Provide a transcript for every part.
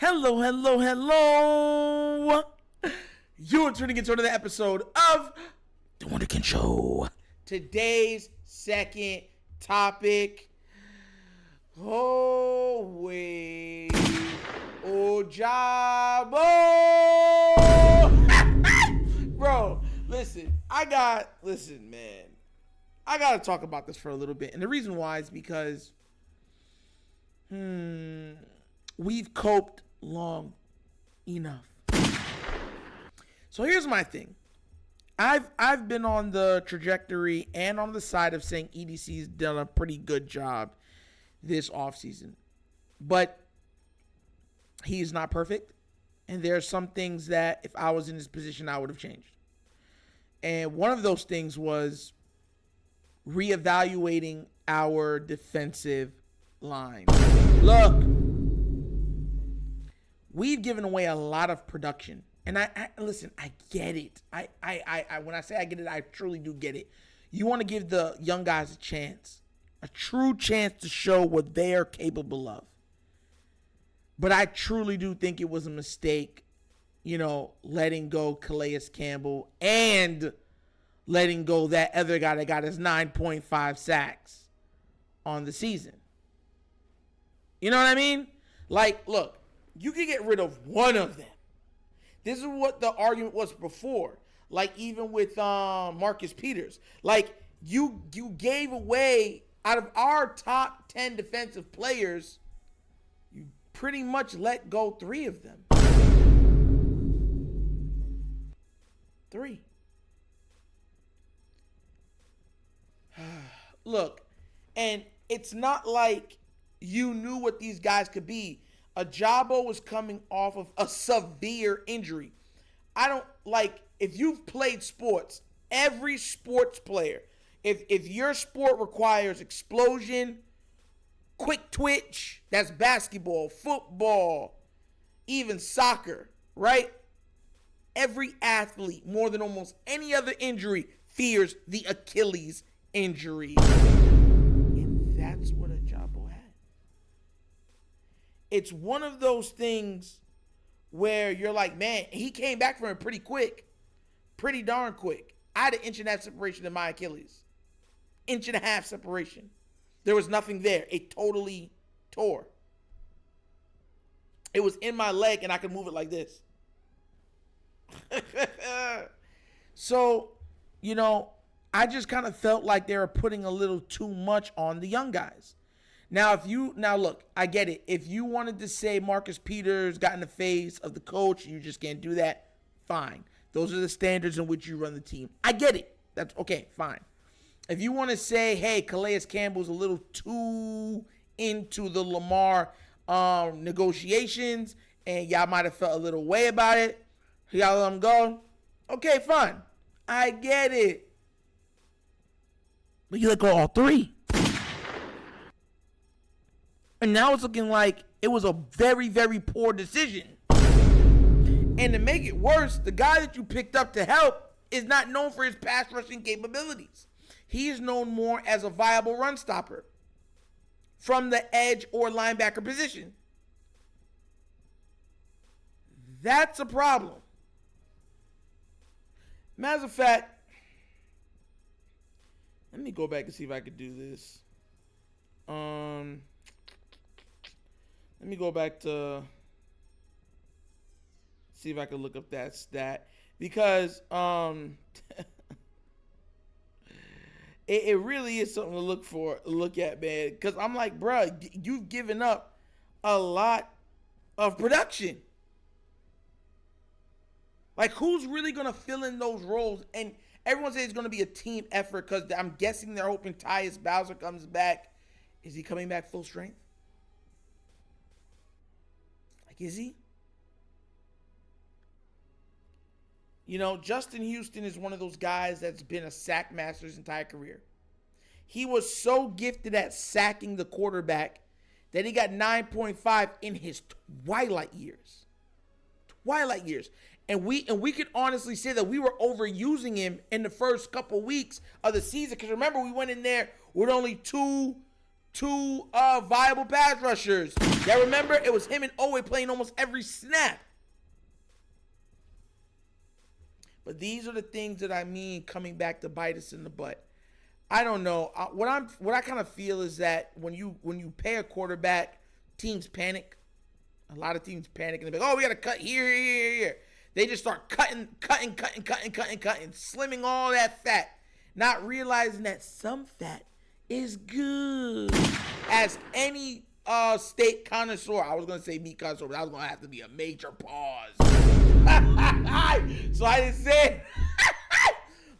Hello, hello, hello. You're tuning into another episode of The Wunderkind Show. Today's second topic. Ojabo. Bro, listen, I gotta talk about this for a little bit. And the reason why is because we've coped long enough. So here's my thing. I've been on the trajectory and on the side of saying EDC's done a pretty good job this offseason. But he's not perfect. And there are some things that if I was in his position, I would have changed. And one of those things was reevaluating our defensive line. Look, we've given away a lot of production. And I listen, I get it. I when I say I get it, I truly do get it. You want to give the young guys a chance, a true chance to show what they are capable of. But I truly do think it was a mistake, letting go Calais Campbell and letting go that other guy that got his 9.5 sacks on the season. You know what I mean? Like, look, you can get rid of one of them. This is what the argument was before. Like, even with Marcus Peters. Like, you gave away, out of our top 10 defensive players, you pretty much let go 3 of them. 3. Look, and it's not like you knew what these guys could be. Ojabo was coming off of a severe injury. If you've played sports, every sports player, if your sport requires explosion, quick twitch, that's basketball, football, even soccer, right? Every athlete, more than almost any other injury, fears the Achilles injury. And that's what Ojabo had. It's one of those things where you're like, man, he came back from it pretty quick. Pretty darn quick. I had an 1.5 inch separation in my Achilles. 1.5 inch separation. There was nothing there. It totally tore. It was in my leg and I could move it like this. So, I just kind of felt like they were putting a little too much on the young guys. Now look, I get it. If you wanted to say Marcus Peters got in the face of the coach, you just can't do that. Fine. Those are the standards in which you run the team. I get it. That's okay. Fine. If you want to say, hey, Calais Campbell's a little too into the Lamar negotiations and y'all might have felt a little way about it, y'all let him go. Okay, fine. I get it. But you let go all 3. And now it's looking like it was a very, very poor decision. And to make it worse, the guy that you picked up to help is not known for his pass rushing capabilities. He is known more as a viable run stopper from the edge or linebacker position. That's a problem. Matter of fact, let me go back and see if I could do this. Let me go back to see if I can look up that stat because it really is something to look at, man. Because I'm like, bro, you've given up a lot of production. Like, who's really gonna fill in those roles? And everyone says it's gonna be a team effort because I'm guessing they're hoping Tyus Bowser comes back. Is he coming back full strength? Is he? Justin Houston is one of those guys that's been a sack master his entire career. He was so gifted at sacking the quarterback that he got 9.5 in his twilight years. And we could honestly say that we were overusing him in the first couple weeks of the season. Because remember, we went in there with only two two viable pass rushers. Yeah, remember? It was him and Oweh playing almost every snap. But these are the things that I mean coming back to bite us in the butt. I don't know. What I kind of feel is that when you pay a quarterback, teams panic. A lot of teams panic and they're like, oh, we got to cut here. They just start cutting, slimming all that fat, not realizing that some fat is good. As any steak connoisseur, I was going to say meat connoisseur, but that was going to have to be a major pause. So I didn't say it.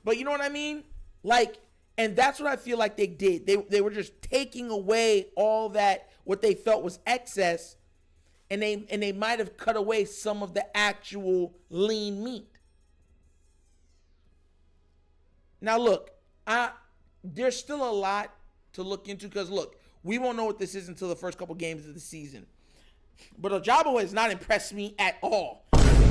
But you know what I mean? Like, and that's what I feel like they did. They were just taking away all that, what they felt was excess, and they might have cut away some of the actual lean meat. Now look, there's still a lot to look into because look, we won't know what this is until the first couple games of the season. But Ojabo has not impressed me at all.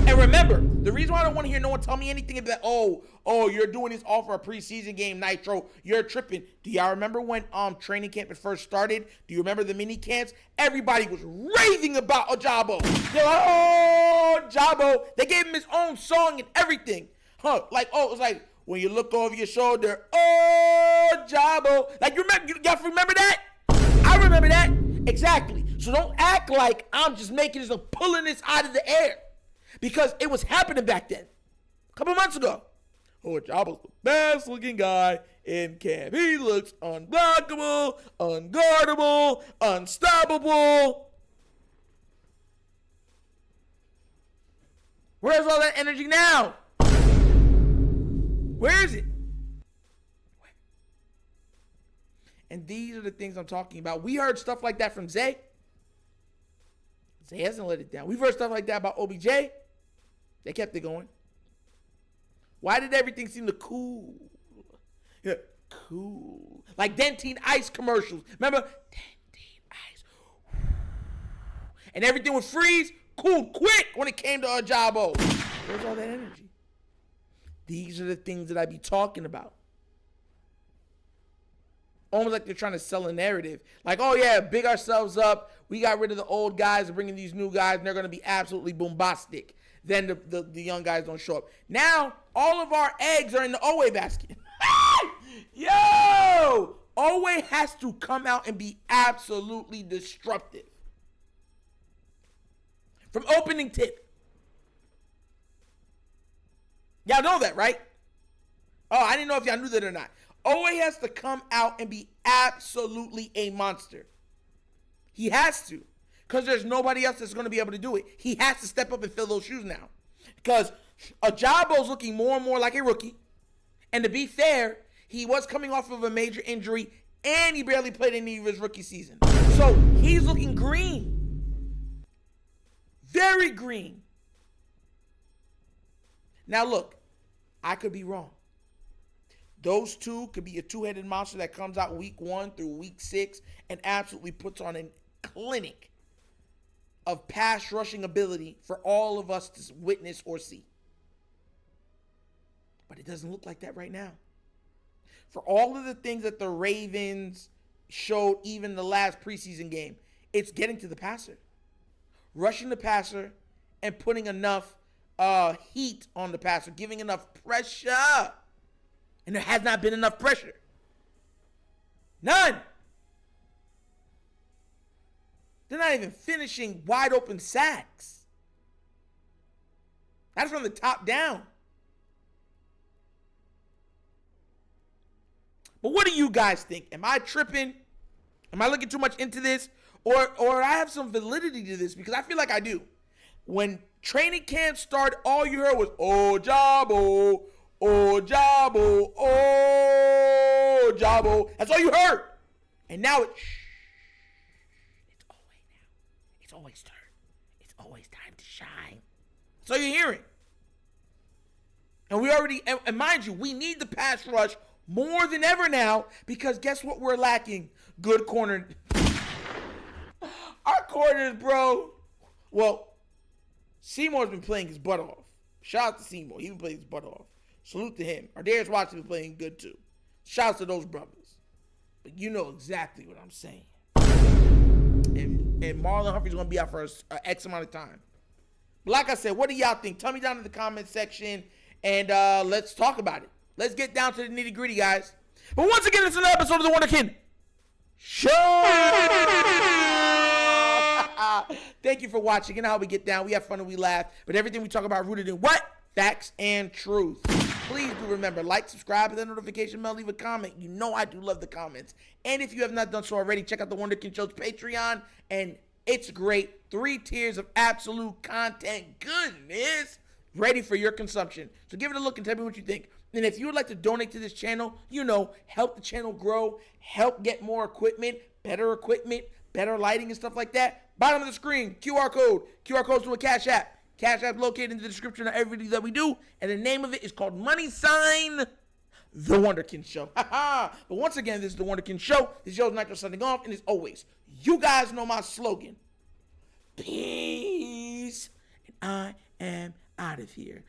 And remember, the reason why I don't want to hear no one tell me anything about, oh, you're doing this all for a preseason game, Nitro, you're tripping. Do y'all remember when training camp had first started? Do you remember the mini camps? Everybody was raving about Ojabo. They're like, oh, Ojabo. They gave him his own song and everything. Like, oh, it was like, when you look over your shoulder, oh, Ojabo. Like, you guys remember that? I remember that. Exactly. So don't act like I'm just making this or pulling this out of the air. Because it was happening back then. A couple months ago. Oh, Ojabo's the best looking guy in camp. He looks unblockable, unguardable, unstoppable. Where's all that energy now? Where is it? And these are the things I'm talking about. We heard stuff like that from Zay. Zay hasn't let it down. We've heard stuff like that about OBJ. They kept it going. Why did everything seem to cool? Yeah, cool. Like Dentine Ice commercials. Remember? Dentine Ice. And everything would freeze, cooled quick when it came to Ojabo. Where's all that energy? These are the things that I be talking about. Almost like they're trying to sell a narrative. Like, oh yeah, big ourselves up. We got rid of the old guys and bringing these new guys, and they're going to be absolutely bombastic. Then the young guys don't show up. Now, all of our eggs are in the Oweh basket. Yo! Oweh has to come out and be absolutely disruptive. From opening tip. Y'all know that, right? Oh, I didn't know if y'all knew that or not. Oweh has to come out and be absolutely a monster. He has to. Because there's nobody else that's going to be able to do it. He has to step up and fill those shoes now. Because Ojabo's looking more and more like a rookie. And to be fair, he was coming off of a major injury and he barely played any of his rookie season. So he's looking green. Very green. Now look, I could be wrong. Those two could be a two-headed monster that comes out week 1 through week 6 and absolutely puts on a clinic of pass rushing ability for all of us to witness or see. But it doesn't look like that right now. For all of the things that the Ravens showed even the last preseason game, it's getting to the passer. Rushing the passer and putting enough heat on the passer, giving enough pressure. And there has not been enough pressure. None. They're not even finishing wide open sacks. That's from the top down. But what do you guys think? Am I tripping? Am I looking too much into this? Or I have some validity to this because I feel like I do. When training camp started, all you heard was, Ojabo, Ojabo, Ojabo. That's all you heard. And now it's Oweh now. It's Oweh's turn. It's always time to shine. That's all you're hearing. And we already, and mind you, we need the pass rush more than ever now because guess what we're lacking? Good corner. Our corners, bro. Well, Seymour's been playing his butt off. Shout out to Seymour. He's been playing his butt off. Salute to him. Ardarius Watson been playing good too. Shout out to those brothers. But you know exactly what I'm saying. And Marlon Humphrey's going to be out for X amount of time. But like I said, what do y'all think? Tell me down in the comment section, and let's talk about it. Let's get down to the nitty gritty, guys. But once again, it's another episode of the Wunderkind Show. Thank you for watching. You know how we get down. We have fun and we laugh. But everything we talk about rooted in what? Facts and truth. Please do remember, like, subscribe, and the notification bell, leave a comment. You know I do love the comments. And if you have not done so already, check out the Wunderkind Show's Patreon. And it's great. 3 tiers of absolute content goodness ready for your consumption. So give it a look and tell me what you think. And if you would like to donate to this channel, help the channel grow, help get more equipment, better lighting and stuff like that, bottom of the screen, QR code. QR code's to a Cash App. Cash App located in the description of every video that we do. And the name of it is called The Wunderkind Show. But once again, this is The Wunderkind Show. This show's Nitro signing off. And as always, you guys know my slogan. Peace. And I am out of here.